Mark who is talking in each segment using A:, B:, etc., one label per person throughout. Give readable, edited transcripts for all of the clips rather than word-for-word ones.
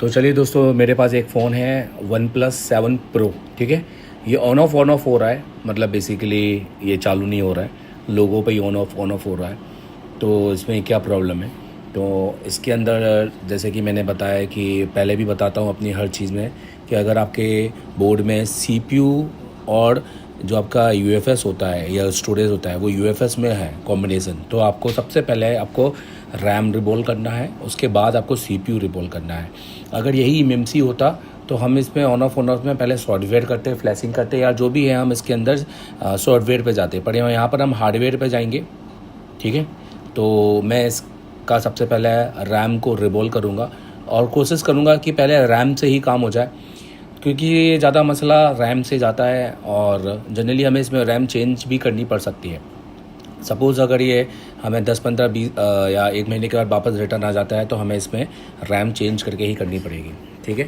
A: तो चलिए दोस्तों, मेरे पास एक फ़ोन है OnePlus 7 Pro। ठीक है, ये ऑन ऑफ हो रहा है, मतलब बेसिकली ये चालू नहीं हो रहा है, लोगों पे ही ऑन ऑफ हो रहा है। तो इसमें क्या प्रॉब्लम है? तो इसके अंदर जैसे कि मैंने बताया कि पहले भी बताता हूँ अपनी हर चीज़ में, कि अगर आपके बोर्ड में CPU और जो आपका UFS होता है या स्टोरेज होता है वो UFS में है कॉम्बिनेशन, तो आपको सबसे पहले आपको रैम रिबॉल करना है, उसके बाद आपको CPU रिबॉल करना है। अगर यही MMC होता तो हम इसमें ऑन ऑफ में पहले सॉफ्टवेयर करते, फ्लैशिंग करते, या जो भी है हम इसके अंदर सॉफ्टवेयर पे जाते, पर यहाँ पर हम हार्डवेयर पे जाएंगे। ठीक है, तो मैं इसका सबसे पहले रैम को रिबॉल करूँगा और कोशिश करूँगा कि पहले रैम से ही काम हो जाए, क्योंकि ये ज़्यादा मसला रैम से जाता है और जनरली हमें इसमें रैम चेंज भी करनी पड़ सकती है। सपोज़ अगर ये हमें 10-15-20 या 1 महीने के बाद वापस रिटर्न आ जाता है तो हमें इसमें रैम चेंज करके ही करनी पड़ेगी। ठीक है,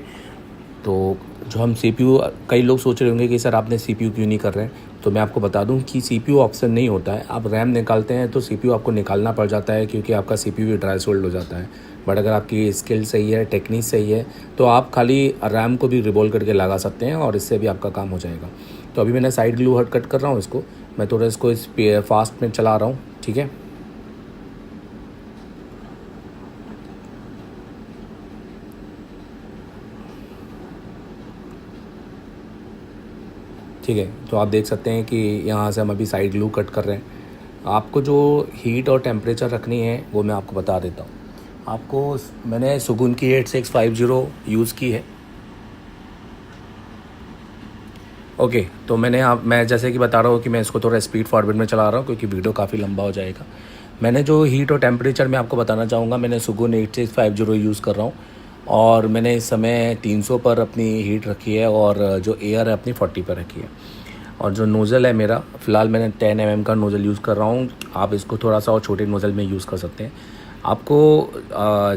A: तो जो हम CPU, कई लोग सोच रहे होंगे कि सर आपने CPU क्यों नहीं कर रहे हैं, तो मैं आपको बता दूं कि CPU ऑप्शन नहीं होता है। आप रैम निकालते हैं तो CPU आपको निकालना पड़ जाता है, क्योंकि आपका CPU भी ड्राई सोल्ड हो जाता है। बट अगर आपकी स्किल सही है, टेक्निक सही है, तो आप खाली रैम को भी रिबॉल करके लगा सकते हैं और इससे भी आपका काम हो जाएगा। तो अभी मैंने साइड ग्लू हट कट कर रहा हूँ इसको, मैं थोड़ा इसको इस फास्ट में चला रहा हूँ। ठीक है, ठीक है, तो आप देख सकते हैं कि यहाँ से हम अभी साइड ग्लू कट कर रहे हैं। आपको जो हीट और टेम्परेचर रखनी है वो मैं आपको बता देता हूँ। आपको मैंने सुगुन की 8650 यूज़ की है। ओके, तो मैं जैसे कि बता रहा हूँ कि मैं इसको थोड़ा स्पीड फॉरवर्ड में चला रहा हूँ, क्योंकि वीडियो काफ़ी लंबा हो जाएगा। मैंने जो हीट और टेम्परेचर मैं आपको बताना चाहूँगा, मैंने सुगुन 8650 यूज़ कर रहा हूँ और मैंने इस समय 300 पर अपनी हीट रखी है और जो एयर है अपनी 40 पर रखी है। और जो नोज़ल है मेरा, फ़िलहाल मैंने 10 mm का नोज़ल यूज़ कर रहा हूँ। आप इसको थोड़ा सा और छोटे नोज़ल में यूज़ कर सकते हैं। आपको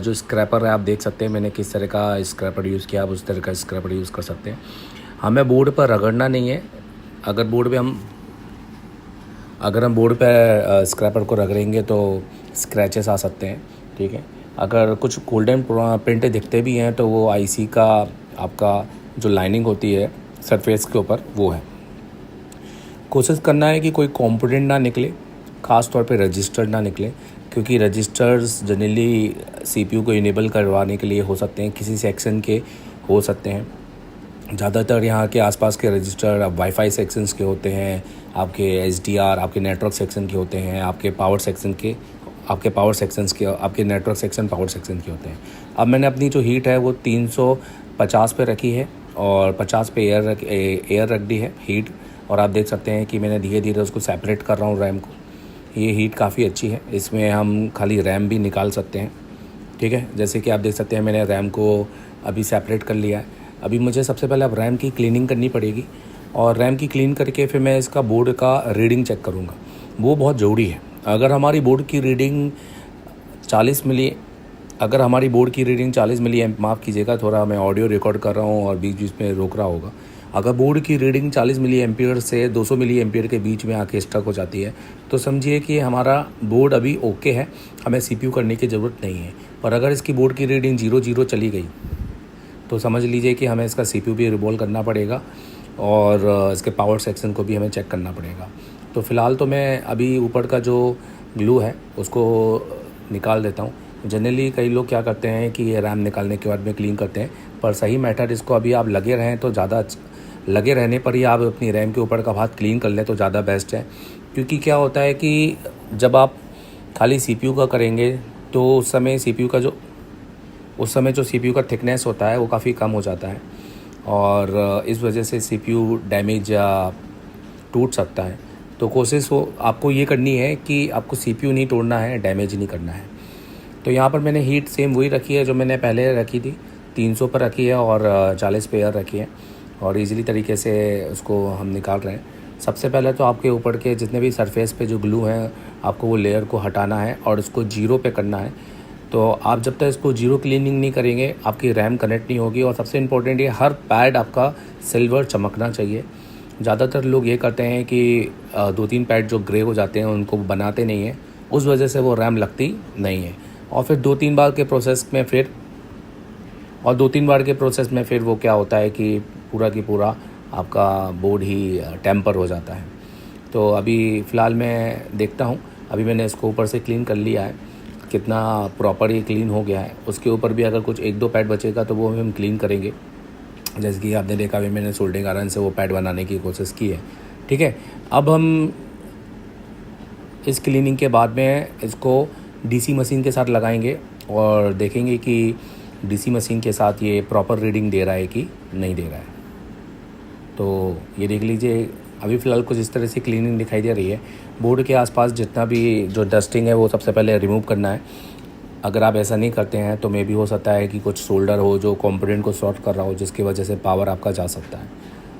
A: जो स्क्रैपर है आप देख सकते हैं मैंने किस तरह का स्क्रैपर यूज़ किया, आप उस तरह का स्क्रैपर यूज़ कर सकते हैं। हमें बोर्ड पर रगड़ना नहीं है। अगर बोर्ड पे हम अगर हम बोर्ड पर स्क्रैपर को रगड़ेंगे तो स्क्रैचेस आ सकते हैं। ठीक है, अगर कुछ गोल्डन प्रिंट दिखते भी हैं तो वो आईसी का आपका जो लाइनिंग होती है सरफेस के ऊपर वो है। कोशिश करना है कि कोई कंपोनेंट ना निकले, ख़ास तौर पे रजिस्टर ना निकले, क्योंकि रजिस्टर्स जनरली सीपीयू को इनेबल करवाने के लिए हो सकते हैं, किसी सेक्शन के हो सकते हैं। ज़्यादातर यहाँ के आसपास के रजिस्टर वाईफाई सेक्शंस के होते हैं, आपके एसडीआर आपके नेटवर्क सेक्शन के होते हैं, आपके पावर सेक्शंस के, आपके नेटवर्क सेक्शन पावर सेक्शन के होते हैं। अब मैंने अपनी जो हीट है वो 350 पे रखी है और 50 पे एयर रख दी है हीट। और आप देख सकते हैं कि मैंने धीरे धीरे उसको सेपरेट कर रहा हूँ रैम को। ये हीट काफ़ी अच्छी है, इसमें हम खाली रैम भी निकाल सकते हैं। ठीक है, जैसे कि आप देख सकते हैं मैंने रैम को अभी सेपरेट कर लिया है। अभी मुझे सबसे पहले अब रैम की क्लीनिंग करनी पड़ेगी और रैम की क्लीन करके फिर मैं इसका बोर्ड का रीडिंग चेक करूँगा, वो बहुत ज़रूरी है। अगर हमारी बोर्ड की रीडिंग 40 मिली अगर हमारी बोर्ड की रीडिंग 40 मिली एम्प, माफ़ कीजिएगा थोड़ा मैं ऑडियो रिकॉर्ड कर रहा हूँ और बीच बीच में रोक रहा होगा। अगर बोर्ड की रीडिंग 40 मिली एम्पियर से 200 मिली एम्पियर के बीच में आके स्टक हो जाती है तो समझिए कि हमारा बोर्ड अभी ओके है, हमें सीपीयू करने की ज़रूरत नहीं है। पर अगर इसकी बोर्ड की रीडिंग 00 चली गई तो समझ लीजिए कि हमें इसका सीपीयू भी रिवॉल्व करना पड़ेगा और इसके पावर सेक्शन को भी हमें चेक करना पड़ेगा। तो फ़िलहाल तो मैं अभी ऊपर का जो ग्लू है उसको निकाल देता हूँ। जनरली कई लोग क्या करते हैं कि ये रैम निकालने के बाद में क्लीन करते हैं, पर सही मेथड इसको अभी आप लगे रहें तो ज़्यादा, लगे रहने पर ही आप अपनी रैम के ऊपर का भाग क्लीन कर लें तो ज़्यादा बेस्ट है। क्योंकि क्या होता है कि जब आप खाली सीपीयू का करेंगे तो उस समय जो सीपीयू का थिकनेस होता है वो काफ़ी कम हो जाता है और इस वजह से सीपीयू डैमेज या टूट सकता है। तो कोशिश हो आपको ये करनी है कि आपको सीपीयू नहीं तोड़ना है, डैमेज नहीं करना है। तो यहाँ पर मैंने हीट सेम वही रखी है जो मैंने पहले रखी थी, 300 पर रखी है और 40 पे एयर रखी है और इजीली तरीके से उसको हम निकाल रहे हैं। सबसे पहले तो आपके ऊपर के जितने भी सरफेस पे जो ग्लू हैं आपको वो लेयर को हटाना है और उसको 0 पे करना है। तो आप जब तक इसको 0 क्लीनिंग नहीं करेंगे आपकी रैम कनेक्ट नहीं होगी। और सबसे इम्पोर्टेंट ये हर पैड आपका सिल्वर चमकना चाहिए। ज़्यादातर लोग ये करते हैं कि 2-3 पैड जो ग्रे हो जाते हैं उनको बनाते नहीं हैं, उस वजह से वो रैम लगती नहीं है और फिर 2-3 बार के प्रोसेस में फिर और 2-3 बार के प्रोसेस में फिर वो क्या होता है कि पूरा की पूरा आपका बोर्ड ही टेम्पर हो जाता है। तो अभी फ़िलहाल मैं देखता हूँ, अभी मैंने इसको ऊपर से क्लीन कर लिया है, कितना प्रॉपर ये क्लीन हो गया है। उसके ऊपर भी अगर कुछ 1-2 पैड बचेगा तो वो हम क्लीन करेंगे। जैसे कि आपने देखा अभी मैंने सोल्डरिंग आयरन से वो पैड बनाने की कोशिश की है, ठीक है। अब हम इस क्लीनिंग के बाद में इसको डीसी मशीन के साथ लगाएंगे और देखेंगे कि डीसी मशीन के साथ ये प्रॉपर रीडिंग दे रहा है कि नहीं दे रहा है। तो ये देख लीजिए, अभी फ़िलहाल कुछ इस तरह से क्लीनिंग दिखाई दे रही है। बोर्ड के आसपास जितना भी जो डस्टिंग है वो सबसे पहले रिमूव करना है। अगर आप ऐसा नहीं करते हैं तो मे भी हो सकता है कि कुछ सोल्डर हो जो कंपोनेंट को शॉर्ट कर रहा हो, जिसकी वजह से पावर आपका जा सकता है।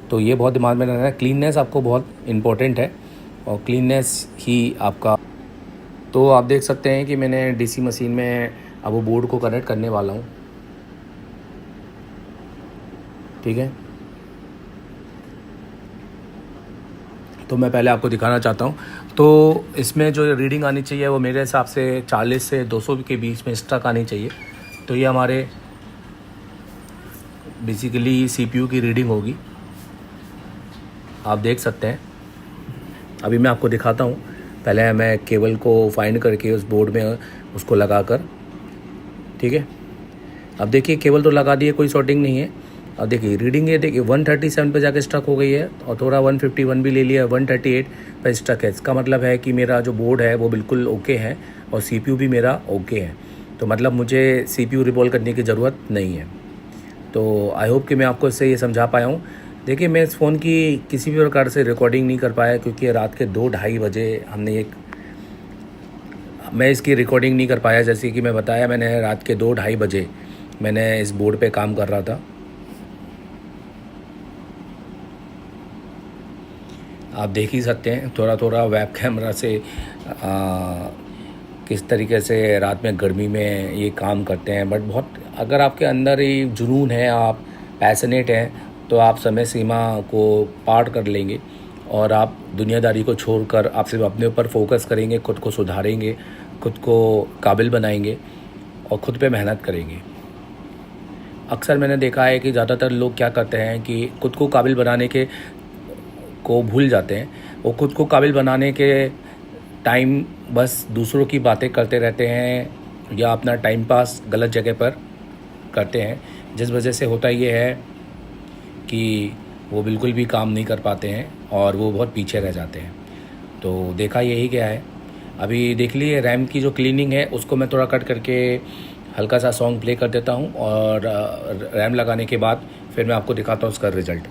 A: तो ये बहुत दिमाग में रखना है, क्लीननेस आपको बहुत इम्पोर्टेंट है और क्लीननेस ही आपका। तो आप देख सकते हैं कि मैंने डीसी मशीन में अब वो बोर्ड को कनेक्ट करने वाला हूँ, ठीक है। तो मैं पहले आपको दिखाना चाहता हूँ, तो इसमें जो रीडिंग आनी चाहिए वो मेरे हिसाब से 40 से 200 के बीच में स्टक आनी चाहिए। तो ये हमारे बेसिकली सीपीयू की रीडिंग होगी, आप देख सकते हैं। अभी मैं आपको दिखाता हूँ, पहले मैं केबल को फाइंड करके उस बोर्ड में उसको लगाकर, ठीक है। अब देखिए केबल तो लगा दिए, कोई शॉर्टिंग नहीं है। अब देखिए रीडिंग, ये देखिए 137 पे जाके स्टक हो गई है और थोड़ा 151 भी ले लिया, 138 पे स्टक है। इसका मतलब है कि मेरा जो बोर्ड है वो बिल्कुल ओके है और सीपीयू भी मेरा ओके है। तो मतलब मुझे सीपीयू रिवॉल्व करने की ज़रूरत नहीं है। तो आई होप कि मैं आपको इससे ये समझा पाया हूँ। देखिए मैं इस फ़ोन की किसी भी प्रकार से रिकॉर्डिंग नहीं कर पाया क्योंकि रात के 2-2:30 बजे मैं इसकी रिकॉर्डिंग नहीं कर पाया। जैसे कि मैं बताया, मैंने रात के 2-2:30 बजे मैंने इस बोर्ड पे काम कर रहा था। आप देख ही सकते हैं थोड़ा थोड़ा वेब कैमरा से किस तरीके से रात में गर्मी में ये काम करते हैं। बट बहुत, अगर आपके अंदर ये जुनून है, आप पैशनेट हैं, तो आप समय सीमा को पार कर लेंगे और आप दुनियादारी को छोड़कर आप सिर्फ अपने ऊपर फोकस करेंगे, खुद को सुधारेंगे, खुद को काबिल बनाएंगे और खुद पे मेहनत करेंगे। अक्सर मैंने देखा है कि ज़्यादातर लोग क्या करते हैं कि खुद को काबिल बनाने के को भूल जाते हैं। वो खुद को काबिल बनाने के टाइम बस दूसरों की बातें करते रहते हैं या अपना टाइम पास गलत जगह पर करते हैं, जिस वजह से होता ये है कि वो बिल्कुल भी काम नहीं कर पाते हैं और वो बहुत पीछे रह जाते हैं। तो देखा यही गया है। अभी देख लीजिए रैम की जो क्लीनिंग है उसको मैं थोड़ा कट करके हल्का सा सॉन्ग प्ले कर देता हूँ और रैम लगाने के बाद फिर मैं आपको दिखाता हूँ उसका रिज़ल्ट।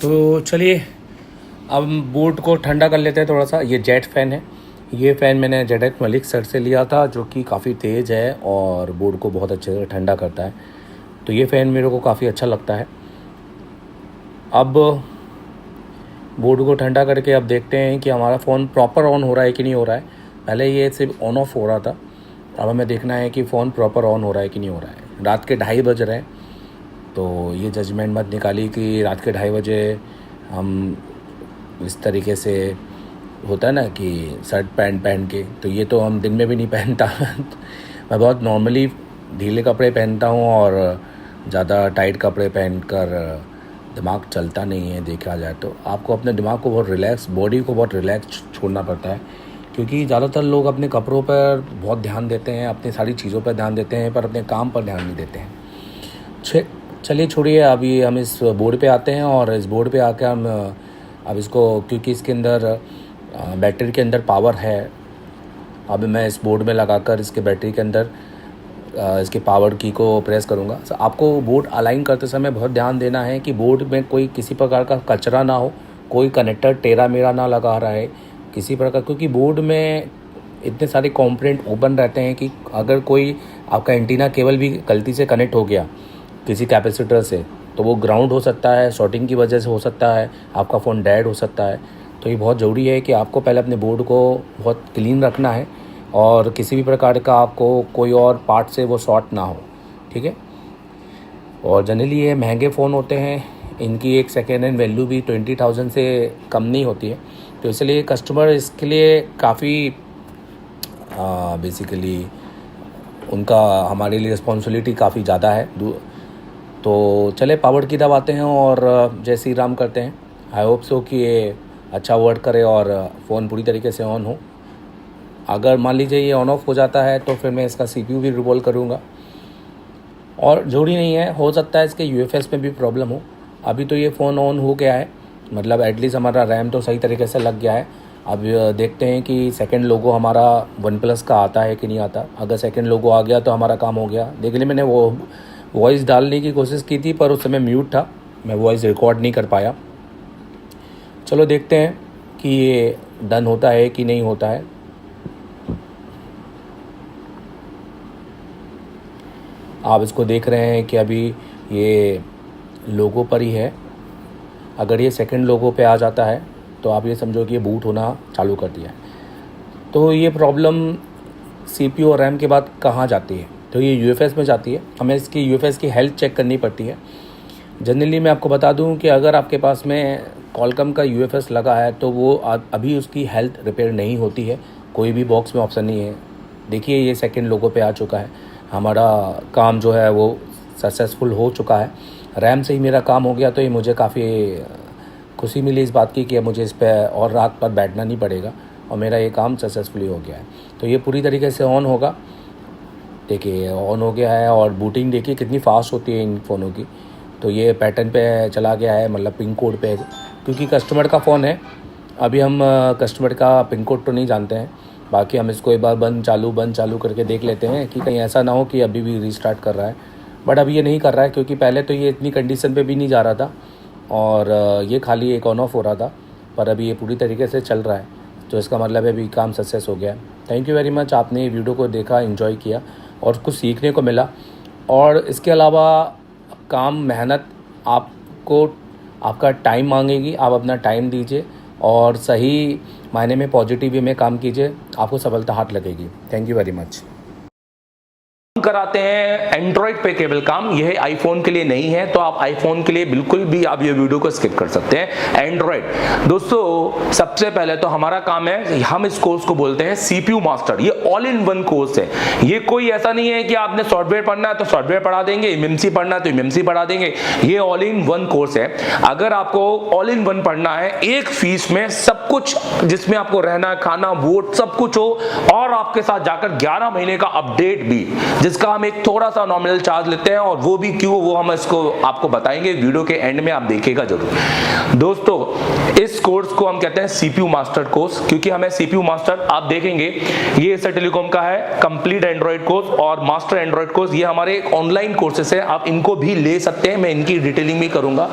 A: तो चलिए अब बोर्ड को ठंडा कर लेते हैं थोड़ा सा। ये जेट फ़ैन है, ये फ़ैन मैंने जेडेट मलिक सर से लिया था, जो कि काफ़ी तेज़ है और बोर्ड को बहुत अच्छे से ठंडा करता है। तो ये फ़ैन मेरे को काफ़ी अच्छा लगता है। अब बोर्ड को ठंडा करके अब देखते हैं कि हमारा फ़ोन प्रॉपर ऑन हो रहा है कि नहीं हो रहा है। पहले ये सिर्फ ऑन ऑफ हो रहा था, अब हमें देखना है कि फ़ोन प्रॉपर ऑन हो रहा है कि नहीं हो रहा है। रात के 2:30 बज रहे हैं, तो ये जजमेंट मत निकालिए कि रात के 2:30 बजे हम इस तरीके से होता है ना कि शर्ट पैंट पहन के, तो ये तो हम दिन में भी नहीं पहनता मैं बहुत नॉर्मली ढीले कपड़े पहनता हूँ और ज़्यादा टाइट कपड़े पहनकर दिमाग चलता नहीं है। देखा जाए तो आपको अपने दिमाग को बहुत रिलैक्स, बॉडी को बहुत रिलैक्स छोड़ना पड़ता है, क्योंकि ज़्यादातर लोग अपने कपड़ों पर बहुत ध्यान देते हैं, अपनी सारी चीज़ों पर ध्यान देते हैं, पर अपने काम पर ध्यान नहीं देते हैं। चलिए छोड़िए, अभी हम इस बोर्ड पे आते हैं और इस बोर्ड पे आकर हम अब इसको, क्योंकि इसके अंदर बैटरी के अंदर पावर है, अब मैं इस बोर्ड में लगाकर इसके बैटरी के अंदर इसके पावर की को प्रेस करूँगा। आपको बोर्ड अलाइन करते समय बहुत ध्यान देना है कि बोर्ड में कोई किसी प्रकार का कचरा ना हो, कोई कनेक्टर टेढ़ा मेढ़ा ना लगा रहा है किसी प्रकार, क्योंकि बोर्ड में इतने सारे कंपोनेंट ओपन रहते हैं कि अगर कोई आपका एंटीना केबल भी गलती से कनेक्ट हो गया किसी कैपेसिटर से, तो वो ग्राउंड हो सकता है, शॉर्टिंग की वजह से हो सकता है, आपका फ़ोन डेड हो सकता है। तो ये बहुत ज़रूरी है कि आपको पहले अपने बोर्ड को बहुत क्लीन रखना है और किसी भी प्रकार का आपको कोई और पार्ट से वो शॉर्ट ना हो, ठीक है। और जनरली ये महंगे फ़ोन होते हैं, इनकी एक सेकेंड हैंड वैल्यू भी 20,000 से कम नहीं होती है, तो इसलिए कस्टमर इसके लिए काफ़ी बेसिकली उनका हमारे लिए रिस्पॉन्सिबिलिटी काफ़ी ज़्यादा है। तो चले पावर की दबाते हैं और जय श्री राम करते हैं। आई होप सो कि ये अच्छा वर्क करे और फ़ोन पूरी तरीके से ऑन हो। अगर मान लीजिए ये ऑन ऑफ हो जाता है तो फिर मैं इसका CPU भी रिवॉल्व करूँगा, और ज़रूरी नहीं है, हो सकता है इसके UFS में भी प्रॉब्लम हो। अभी तो ये फ़ोन ऑन हो गया है, मतलब एटलीस्ट हमारा रैम तो सही तरीके से लग गया है। अब देखते हैं कि सेकंड लोगो हमारा OnePlus का आता है कि नहीं आता। अगर सेकंड लोगो आ गया तो हमारा काम हो गया। देखने मैंने वो वॉइस डालने की कोशिश की थी, पर उस समय म्यूट था, मैं वॉइस रिकॉर्ड नहीं कर पाया। चलो देखते हैं कि ये डन होता है कि नहीं होता है। आप इसको देख रहे हैं कि अभी ये लोगो पर ही है। अगर ये सेकंड लोगो पे आ जाता है तो आप ये समझो कि ये बूट होना चालू कर दिया है। तो ये प्रॉब्लम CPU और रैम के बाद कहाँ जाती है, तो ये UFS में जाती है। हमें इसकी UFS की हेल्थ चेक करनी पड़ती है। जनरली मैं आपको बता दूं कि अगर आपके पास में कॉलकम का UFS लगा है तो वो अभी उसकी हेल्थ रिपेयर नहीं होती है, कोई भी बॉक्स में ऑप्शन नहीं है। देखिए ये सेकंड लोगो पे आ चुका है, हमारा काम जो है वो सक्सेसफुल हो चुका है। रैम से ही मेरा काम हो गया, तो ये मुझे काफ़ी खुशी मिली इस बात की कि मुझे इस पर और रात पर बैठना नहीं पड़ेगा और मेरा ये काम सक्सेसफुली हो गया है। तो ये पूरी तरीके से ऑन होगा। देखिए ऑन हो गया है और बूटिंग देखिए कितनी फास्ट होती है इन फ़ोनों की। तो ये पैटर्न पे चला गया है, मतलब पिन कोड पे, क्योंकि कस्टमर का फ़ोन है। अभी हम कस्टमर का पिन कोड तो नहीं जानते हैं, बाकी हम इसको एक बार बंद चालू करके देख लेते हैं कि कहीं ऐसा ना हो कि अभी भी रीस्टार्ट कर रहा है। बट अभी ये नहीं कर रहा है, क्योंकि पहले तो ये इतनी कंडीशन पे भी नहीं जा रहा था और ये खाली एक ऑन ऑफ हो रहा था, पर अभी ये पूरी तरीके से चल रहा है। तो इसका मतलब है अभी काम सक्सेस हो गया है। थैंक यू वेरी मच, आपने ये वीडियो को देखा, एंजॉय किया और कुछ सीखने को मिला। और इसके अलावा काम मेहनत आपको आपका टाइम मांगेगी, आप अपना टाइम दीजिए और सही मायने में पॉजिटिव वे में काम कीजिए, आपको सफलता हाथ लगेगी। Thank you very much.
B: कराते हैं एंड्रॉइड पे केवल काम, यह आईफोन के लिए नहीं है, तो आप आईफोन के लिए बिल्कुल भी आप ये वीडियो को स्किप कर सकते हैं। एंड्रॉइड दोस्तों, सबसे पहले तो हमारा काम है, हम इस कोर्स को बोलते हैं CPU मास्टर। ये ऑल इन वन कोर्स है। ये कोई ऐसा नहीं है कि आपने सॉफ्टवेयर पढ़ना है तो सॉफ्टवेयर पढ़ा देंगे, MMC पढ़ना है तो MMC पढ़ा देंगे। ये ऑल इन वन कोर्स है। अगर आपको ऑल इन वन पढ़ना है, एक फीस में सब कुछ, जिसमें आपको रहना, खाना, वोट सब कुछ हो, और आपके साथ जाकर 11 महीने का अपडेट भी, जिसका उसका हम एक थोड़ा सा नॉमिनल चार्ज लेते हैं, और वो भी क्यों, वो हम इसको आपको बताएंगे वीडियो के एंड में, आप देखिएगा जरूर। दोस्तों इस कोर्स को हम कहते हैं CPU मास्टर कोर्स, क्योंकि हमें CPU मास्टर, आप देखेंगे ये एसर टेलीकॉम का है कंप्लीट एंड्रॉइड कोर्स और मास्टर एंड्रॉइड कोर्स, ये हमारे ऑनलाइन कोर्सेस है, आप इनको भी ले सकते हैं, मैं इनकी डिटेलिंग भी करूंगा।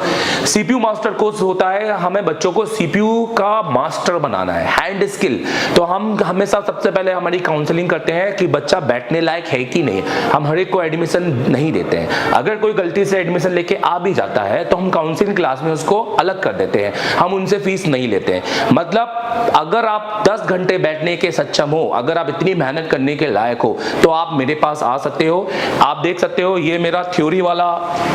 B: CPU मास्टर कोर्स होता है, हमें बच्चों को CPU का मास्टर बनाना है, हैंड स्किल। तो हम हमेशा सबसे पहले हमारी काउंसलिंग करते हैं कि बच्चा बैठने लायक है कि नहीं। हम हर एक को एडमिशन नहीं देते हैं, अगर कोई गलती से एडमिशन लेके आ भी जाता है तो हम काउंसलिंग क्लास में उसको अलग कर देते हैं, हम उनसे फीस नहीं लेते हैं। मतलब अगर आप 10 घंटे बैठने के सक्षम हो, अगर आप इतनी मेहनत करने के लायक हो, तो आप मेरे पास आ सकते हो। आप देख सकते हो ये मेरा थ्योरी वाला,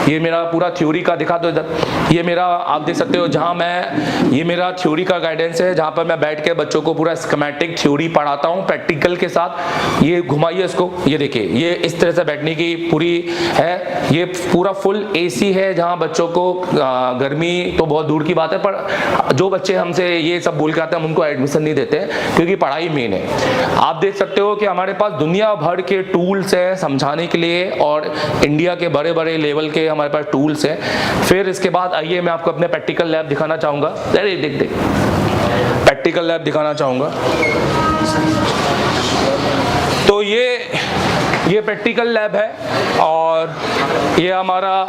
B: ये मेरा पूरा थ्योरी का दिखा दो इधर, ये मेरा आप देख सकते हो जहां मैं, ये मेरा थ्योरी का गाइडेंस है, जहां पर मैं बैठ के बच्चों को पूरा स्कीमेटिक थ्योरी पढ़ाता हूं प्रैक्टिकल के साथ। ये घुमाइए इसको, ये देखिए ये इस तरह से बैठने की पूरी है, ये पूरा फुल AC है, जहां बच्चों को गर्मी तो बहुत दूर की बात है, पर जो बच्चे हमसे ये सब बोल के आते हैं हम उनको एडमिशन नहीं देते हैं, क्योंकि पढ़ाई मेन है। आप देख सकते हो कि हमारे पास दुनिया भर के टूल्स हैं समझाने के लिए, और इंडिया के बड़े बड़े लेवल के हमारे पास टूल्स हैं। फिर इसके बाद आइए मैं आपको अपने प्रैक्टिकल लैब दिखाना चाहूंगा। अरे देख प्रैक्टिकल लैब दिखाना चाहूंगा। तो ये प्रैक्टिकल लैब है, और ये हमारा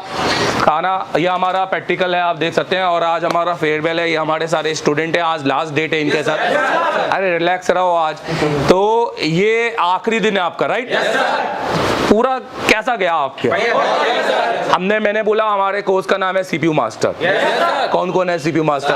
B: खाना, ये हमारा प्रैक्टिकल है, आप देख सकते हैं। और आज हमारा फेयरवेल है, ये हमारे सारे स्टूडेंट हैं, आज लास्ट डेट है इनके साथ। अरे रिलैक्स रहो आज, तो ये आखिरी दिन है आपका, राइट? पूरा कैसा गया आपके? मैंने बोला हमारे कोर्स का नाम है CPU मास्टर। कौन कौन है CPU मास्टर?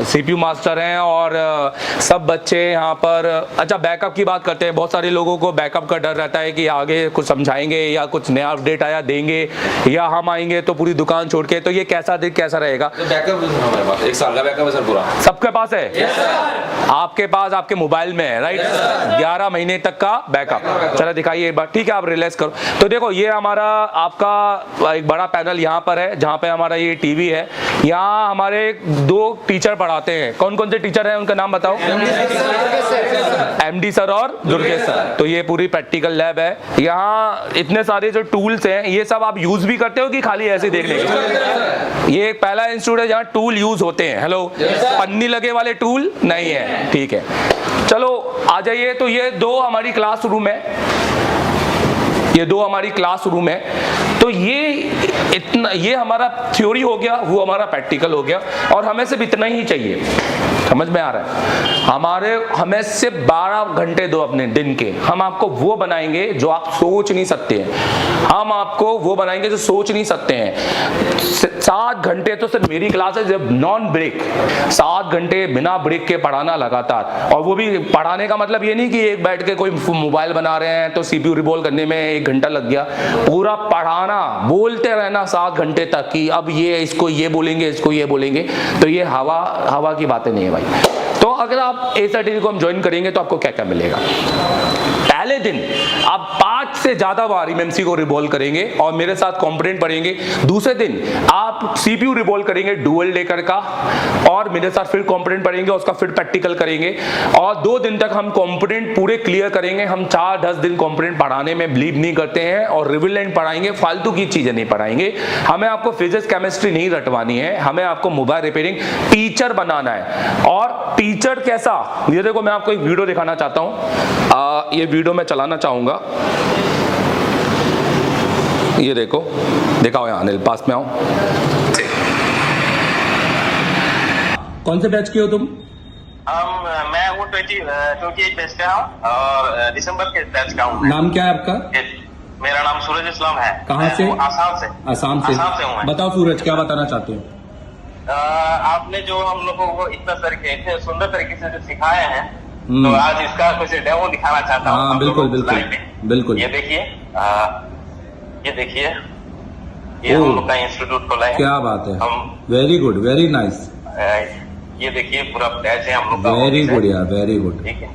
B: CPU मास्टर हैं, और सब बच्चे यहाँ पर। अच्छा, बैकअप की बात करते हैं। बहुत सारे लोगों को बैकअप का डर रहता है कि आगे कुछ समझाएंगे या कुछ नया अपडेट आया देंगे, या हम आएंगे तो पूरी दुकान छोड़ के। तो ये कैसा रहेगा?
C: तो बैकअप हमारे पास 1 साल का बैकअप है सर पूरा।
B: सबके पास है? आपके पास आपके मोबाइल में है, राइट? 11 महीने तक का बैकअप। चलो दिखाइए एक बार, ठीक है? आप रिलैक्स करो। तो देखो ये हमारा आपका एक बड़ा पैनल यहाँ पर है, जहाँ पे हमारा ये टीवी है। यहाँ हमारे 2 टीचर पढ़ाते हैं। कौन कौन से टीचर हैं, उनका नाम बताओ? MD सर और दुर्गेश सर। तो ये पूरी प्रैक्टिकल लैब है। यहाँ इतने सारे जो टूल्स हैं, ये सब आप यूज भी करते हो कि खाली ऐसे देखने के? ये एक पहला इंस्टीट्यूट है जहाँ टूल यूज होते हैं। हेलो, पन्नी लगे वाले टूल नहीं है, ठीक है? चलो आ जाइए। तो ये 2 हमारी क्लासरूम है, ये 2 हमारी क्लासरूम है। तो ये हमारा थ्योरी हो गया, वो हमारा प्रैक्टिकल हो गया, और हमें सिर्फ इतना ही चाहिए। समझ में आ रहा है? हमें सिर्फ 12 घंटे दो अपने दिन के, हम आपको वो बनाएंगे जो आप सोच नहीं सकते हैं। हम आपको वो बनाएंगे जो सोच नहीं सकते हैं। 7 घंटे तो सिर्फ मेरी क्लास है, जब नॉन ब्रेक 7 घंटे बिना ब्रेक के पढ़ाना लगातार। और वो भी पढ़ाने का मतलब ये नहीं कि एक बैठ के कोई मोबाइल बना रहे हैं तो CPU रिवॉल्व करने में 1 घंटा लग गया। पूरा पढ़ाना, बोलते रहना 7 घंटे तक कि अब ये इसको ये बोलेंगे, इसको ये बोलेंगे। तो ये हवा की बातें नहीं है भाई। तो अगर आप एसर टेलीकॉम ज्वाइन करेंगे तो आपको क्या क्या मिलेगा? पहले दिन आप 5 से ज्यादा बार MMC को रिवॉल्व करेंगे और मेरे साथ कॉम्पोनेंट पढ़ेंगे। दूसरे दिन आप CPU रिवॉल्व करेंगे डुअल डेकर का, और मेरे साथ फिर कॉम्पोनेंट पढ़ेंगे, उसका फिर प्रैक्टिकल करेंगे। और 2 दिन तक हम कॉम्पोनेंट पूरे क्लियर करेंगे। हम 4-10 दिन कॉम्पोनेंट पढ़ाने में बिलीव नहीं करते हैं, और रिविलेंट पढ़ाएंगे, फालतू की चीजें नहीं पढ़ाएंगे। हमें आपको फिजिक्स केमिस्ट्री नहीं रटवानी है, हमें आपको मोबाइल रिपेयरिंग टीचर बनाना है। और टीचर कैसा, ये देखो मैं आपको एक वीडियो दिखाना चाहता हूं। ये वीडियो मैं चलाना चाहूंगा, ये देखो, दिखाओ यहाँ अनिल, पास में आओ। कौन से बैच के हो तुम?
D: मैं वो 28 बैच का हूँ, और दिसंबर के बैच का हूँ।
A: नाम क्या है आपका?
D: मेरा नाम सूरज इस्लाम है।
A: कहाँ से?
D: आसाम से।
A: आसाम से हूँ मैं। बताओ सूरज, क्या बताना चाहते हो?
D: आपने जो हम लोगों को इतने सुंदर तरीके से जो सिखाए हैं, तो आज इसका कुछ डेमो दिखाना चाहता हूँ।
A: हाँ बिल्कुल बिल्कुल बिल्कुल।
D: ये देखिए, ये हम लोग का इंस्टीट्यूट खोला है।
A: क्या बात है, वेरी गुड, वेरी नाइस।
D: ये देखिए पूरा बैच है हम लोग का।
A: वेरी गुड यार, वेरी गुड।
D: ठीक है,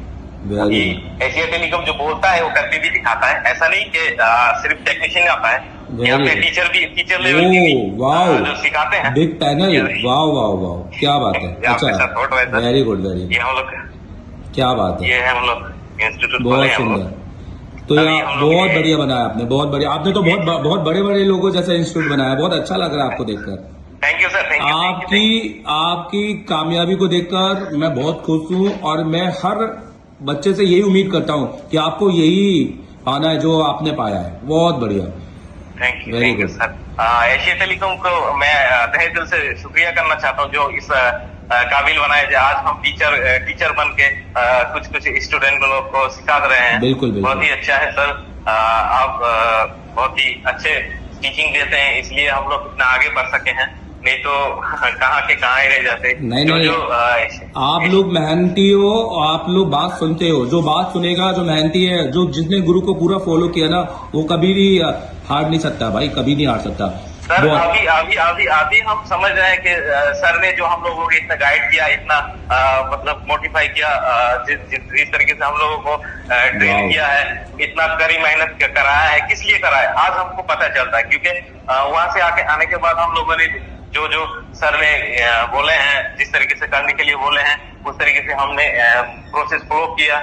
D: एशिया टेलीकॉम जो बोलता है वो करके भी दिखाता है। ऐसा नहीं कि सिर्फ टेक्नीशियन आता है, यहाँ पे टीचर लेवल की भी जो सिखाते हैं।
A: बिग पैनल, वाह वाह वाह, क्या बात है। अच्छा, वेरी गुड, वेरी गुड।
D: ये हम लोग,
A: क्या बात है,
D: ये है हम लोग इंस्टीट्यूट,
A: बहुत सुंदर। तो
D: अभी
A: यार
D: हम लोग
A: बहुत
D: ने-
A: बढ़िया बनाया आपने, बहुत बढ़िया। आपने तो बहुत बड़े बड़े लोगों जैसा इंस्टीट्यूट बनाया, बहुत अच्छा लग रहा है आपको देखकर।
D: Thank you sir, thank you.
A: आपकी कामयाबी को देखकर मैं बहुत खुश हूँ और मैं हर बच्चे से यही उम्मीद करता हूँ कि आपको यही पाना है जो आपने पाया है। बहुत बढ़िया,
D: thank you,
A: Very
D: thank you
A: good.
D: Sir. Asia telecom को मैं तहे दिल से शुक्रिया करना चाहता हूँ जो इस काबिल बनाए जो आज हम टीचर बन के कुछ स्टूडेंट लोग को सिखा रहे हैं।
A: बिल्कुल, बिल्कुल।
D: बहुत ही अच्छा है सर। आप बहुत ही अच्छे टीचिंग देते हैं, इसलिए हम लोग इतना आगे बढ़ सके हैं, नहीं तो कहाँ के कहाँ ही रह जाते।
A: नहीं, आप लोग मेहनती हो, आप लोग बात सुनते हो। जो बात सुनेगा, जो मेहनती है, जो जिसने गुरु को पूरा फॉलो किया ना, वो कभी भी हार नहीं सकता भाई, कभी नहीं हार सकता।
D: सर अभी हम समझ रहे हैं कि सर ने जो हम लोगों को इतना गाइड किया, इतना मतलब मोटिफाई किया, जिस तरीके से हम लोगों को ट्रेन किया है, इतना कड़ी मेहनत कराया है, किस लिए कराया है आज हमको पता चलता है। क्योंकि वहां से आने के बाद हम लोगों ने जो सर ने बोले हैं, जिस तरीके से करने के लिए बोले हैं, उस तरीके से हमने प्रोसेस फॉलो किया,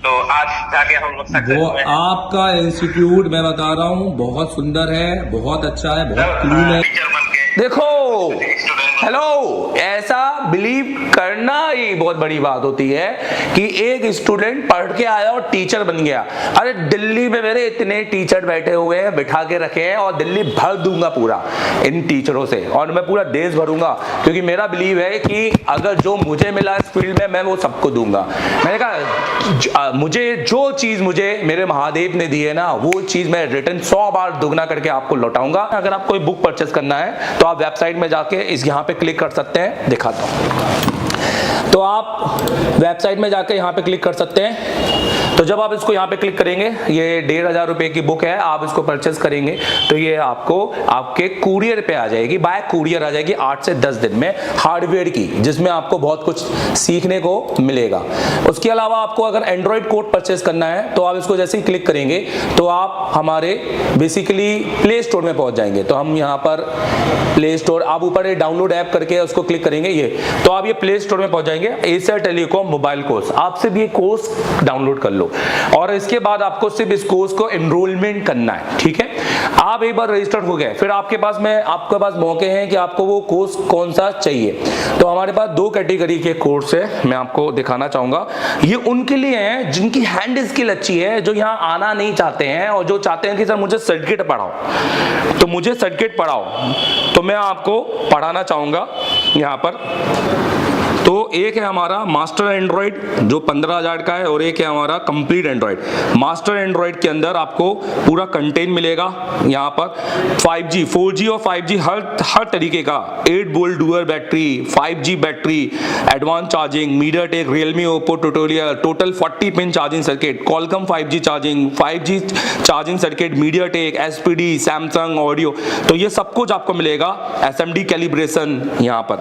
D: तो आज जाके हम लोग सक्सेस हुए।
A: आपका इंस्टीट्यूट मैं बता रहा हूँ बहुत सुंदर है, बहुत अच्छा है, बहुत क्लीन है।
D: टीचर बन के
B: देखो,
D: स्टूडेंट
B: हेलो, ऐसा बिलीव करना ही बहुत बड़ी बात होती है कि एक स्टूडेंट पढ़ के आया और टीचर बन गया। अरे दिल्ली में मेरे इतने टीचर बैठे हुए हैं, बिठा के रखे हैं, और दिल्ली भर दूंगा पूरा इन टीचरों से, और मैं पूरा देश भरूंगा, क्योंकि मेरा बिलीव है कि अगर जो मुझे मिला इस फील्ड में, मैं वो सबको दूंगा। मैंने कहा मुझे जो चीज मुझे मेरे महादेव ने दी है ना, वो चीज मैं रिटर्न 100 बार दुगना करके आपको लौटाऊंगा। अगर आपको कोई बुक परचेस करना है तो आप वेबसाइट में जाके इस यहाँ पे क्लिक कर सकते हैं, दिखाता हूँ। तो आप वेबसाइट में जाके यहाँ पे क्लिक कर सकते हैं। तो जब आप इसको यहाँ पे क्लिक करेंगे, ये 1500 रुपए की बुक है, आप इसको परचेस करेंगे तो ये आपको आपके कुरियर पे आ जाएगी, बाय कुरियर आ जाएगी 8 से 10 दिन में, हार्डवेयर की, जिसमें आपको बहुत कुछ सीखने को मिलेगा। उसके अलावा आपको अगर एंड्रॉइड कोड परचेस करना है तो आप इसको जैसे ही क्लिक करेंगे तो आप हमारे बेसिकली प्ले स्टोर में पहुंच जाएंगे। तो हम यहाँ पर प्ले स्टोर, आप ऊपर डाउनलोड ऐप करके उसको क्लिक करेंगे, ये तो आप ये प्ले स्टोर में पहुंच जाएंगे। एशिया टेलीकॉम मोबाइल कोर्स, आप सिर्फ ये कोर्स डाउनलोड कर लो, और इसके बाद आपको सिर्फ इस कोर्स को एनरोलमेंट करना है, ठीक है। आप एक बार रजिस्टर्ड हो गए, फिर आपके पास मौके हैं कि आपको वो कोर्स कौन सा चाहिए। तो हमारे पास 2 कैटेगरी के कोर्स है, मैं आपको दिखाना चाहूंगा। ये उनके लिए हैं जिनकी हैंड स्किल अच्छी है, जो यहाँ आना नहीं चाहते हैं और जो चाहते हैं कि सर मुझे सर्टिफिकेट पढ़ाओ, तो मुझे सर्टिफिकेट पढ़ाओ, तो मैं आपको पढ़ाना चाहूंगा यहाँ पर। तो एक है हमारा मास्टर एंड्रॉइड जो 15,000 का है, और एक है हमारा कंप्लीट एंड्रॉइड। मास्टर एंड्रॉइड के अंदर आपको पूरा कंटेंट मिलेगा यहाँ पर, 5G 4G और 5G हर तरीके का, 8 volt dual battery, 5G battery, advance charging, MediaTek, Realme, Oppo, टोटोलिया, total 40 pin charging circuit, Qualcomm 5G charging, 5G charging circuit, MediaTek, SPD, Samsung audio, तो ये सब कुछ आपको मिलेगा। SMD कैलिब्रेशन यहाँ पर,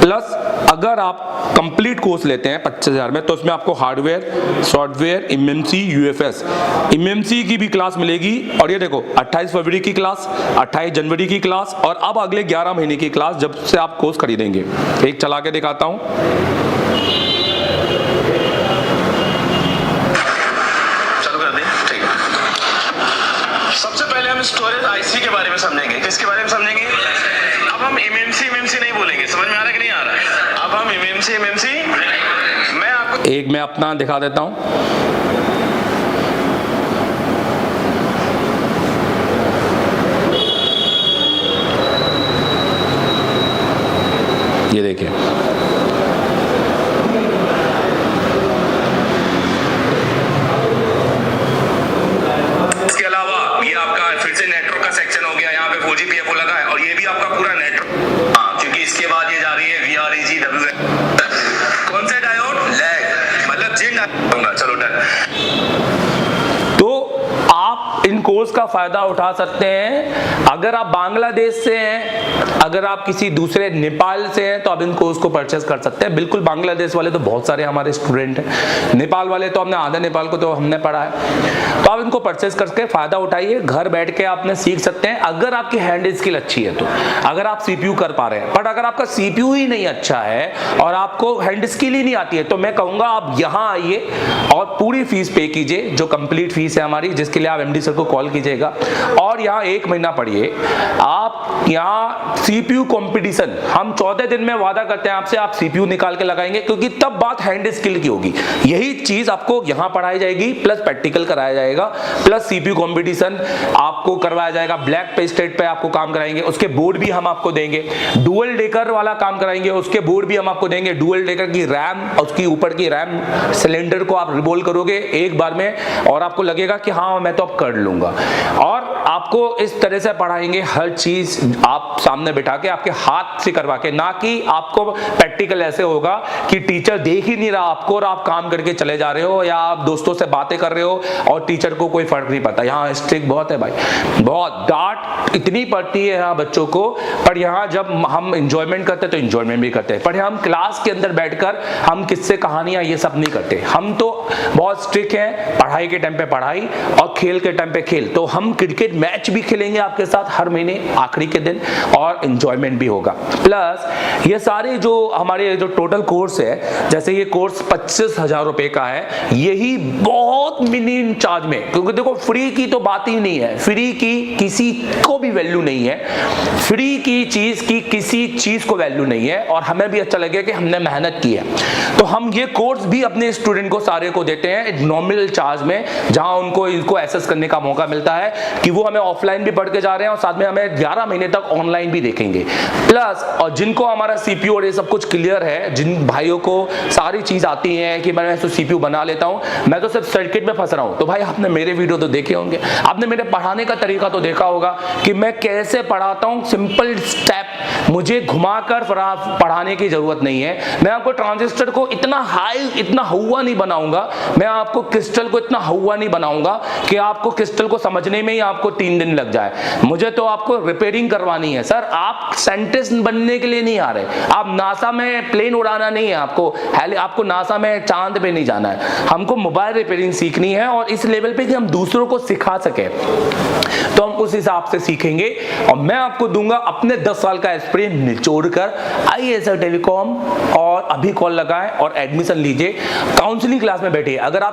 B: प्लस अगर आप कंप्लीट कोर्स लेते हैं 25,000 में, तो उसमें आपको hardware, software, MMC, UFS, MMC की भी क्लास मिलेगी। और ये देखो 28 फरवरी की क्लास, 28 जनवरी की क्लास, और अब अगले 11 महीने की क्लास जब से आप कोर्स खरीदेंगे। एक चला के दिखाता हूं।
E: चालू कर दें, ठीक है। सबसे पहले हम स्टोरेज IC के बारे में समझेंगे। किसके बारे में समझेंगे? अब हम MMC नहीं बोलेंगे, समझ में आ रहा है कि नहीं आ रहा है? अब हम MMC मैं आपको
B: एक मैं अपना दिखा देता हूं। ये देखिए,
E: इसके अलावा ये आपका फिर से नेटवर्क का सेक्शन हो गया। यहाँ पे 4G PFO लगा है, और ये भी आपका पूरा नेटवर्क, क्योंकि इसके बाद ये जा रही है VREG कौन सा डायोड, लैग, मतलब जिन डायोड। चलो डन।
B: तो आप इनको कोर्स का फायदा उठा सकते हैं। अगर आप बांग्लादेश से हैं, अगर आप किसी दूसरे नेपाल से हैं, तो आप इन कोर्स को परचेस कर सकते हैं। बिल्कुल बांग्लादेश वाले तो बहुत सारे हमारे स्टूडेंट हैं, नेपाल वाले तो हमने आधा नेपाल को तो हमने पढ़ा है, तो आप इनको परचेस करके फायदा उठाइए। घर बैठ के आपने सीख सकते हैं अगर आपकी हैंड स्किल अच्छी है तो, अगर आप सीपीयू कर पा रहे हैं। बट अगर आपका सीपीयू ही नहीं अच्छा है और आपको हैंड स्किल ही नहीं आती है, तो मैं कहूंगा आप यहां आइए और पूरी फीस पे कीजिए, जो कंप्लीट फीस है हमारी, जिसके लिए आप एमडी सर को कॉल कीजिएगा और यहाँ 1 महीना पढ़िए। आप यहाँ सीपीयू कंपटीशन, हम 14 दिन में वादा करते हैं आपसे, आप सीपीयू निकाल के लगाएंगे, क्योंकि तब बात हैंड स्किल की होगी। यही चीज आपको यहाँ पढ़ाई जाएगी, प्लस प्रैक्टिकल कराया जाएगा, प्लस सीपीयू कंपटीशन आपको करवाया जाएगा। ब्लैक पे स्टेट पे आपको काम कराएंगे, उसके बोर्ड भी हम आपको देंगे। डुअल डेकर वाला काम कराएंगे, उसके बोर्ड भी हम आपको देंगे। डुअल डेकर की रैम, उसकी ऊपर की रैम सिलेंडर को आप रिवॉल्व करोगे एक बार में और आपको लगेगा कि हाँ मैं तो अब कर लूंगा। और आपको इस तरह से पढ़ाएंगे, हर चीज आप सामने बिठा के, आपके हाथ से करवा के, ना कि आपको प्रैक्टिकल ऐसे होगा कि टीचर देख ही नहीं रहा आपको और आप काम करके चले जा रहे हो, या आप दोस्तों से बातें कर रहे हो और टीचर को कोई फर्क नहीं पड़ता। यहाँ स्ट्रिक्ट बहुत है भाई, बहुत डांट इतनी पड़ती है यहाँ बच्चों को। पर यहाँ जब हम इंजॉयमेंट करते हैं तो इंजॉयमेंट भी करते हैं, पर हम क्लास के अंदर बैठकर हम किससे कहानियां ये सब नहीं करते। हम तो बहुत स्ट्रिक्ट हैं, पढ़ाई के टाइम पे पढ़ाई और खेल के टाइम पे खेल। तो हम क्रिकेट मैच भी खेलेंगे आपके साथ हर महीने आखिरी के दिन, और एंजॉयमेंट भी होगा। प्लस ये सारे जो हमारे जो टोटल कोर्स है, जैसे ये कोर्स 25,000 रुपए का है, यही बहुत मिनिमम चार्ज में, क्योंकि देखो फ्री की तो बात ही नहीं है, फ्री की किसी को भी वैल्यू नहीं है, फ्री की चीज की किसी चीज को वैल्यू नहीं है। और हमें भी अच्छा लगे कि हमने मेहनत की है, तो हम ये कोर्स भी अपने स्टूडेंट को सारे को देते हैं नॉमिनल चार्ज में, जहां उनको इनको एसेस करने का मौका मिलता है कि वो हमें ऑफलाइन भी पढ़ के जा रहे हैं और साथ में हमें 11 महीने तक ऑनलाइन भी देखेंगे। प्लस और जिनको हमारा सीपीयू और ये सब कुछ क्लियर है, जिन भाइयों को सारी चीज आती है कि मैं तो सीपीयू बना लेता हूं, मैं तो सिर्फ सर्किट में फंस रहा हूं, तो भाई आपने मेरे वीडियो तो देखे होंगे, आपने मेरे पढ़ाने का तरीका तो देखा होगा कि मैं कैसे पढ़ाता हूं। सिंपल स्टेप, मुझे घुमाकर पढ़ाने की जरूरत नहीं है। मैं आपको ट्रांजिस्टर को इतना हाई, इतना हुआ नहीं बनाऊंगा, मैं आपको क्रिस्टल को इतना हुआ नहीं बनाऊंगा कि आपको क्रिस्टल को समझने में ही आपको 3 दिन लग जाए। मुझे तो आपको रिपेयरिंग करवानी है सर, आप साइंटिस्ट बनने के लिए नहीं आ रहे, आप नासा में प्लेन उड़ाना नहीं है आपको नासा में चांद पे नहीं जाना है। हमको मोबाइल रिपेयरिंग सीखनी है, और इस लेवल पे कि हम दूसरों को सिखा सके, तो हम उस हिसाब से सीखेंगे। और मैं आपको दूंगा अपने 10 साल का एक्सपीरियंस निचोड़ कर, आइए सर टेलीकॉम और अभी कॉल लगाएं और एडमिशन लीजिए, काउंसलिंग क्लास में बैठिए। अगर आप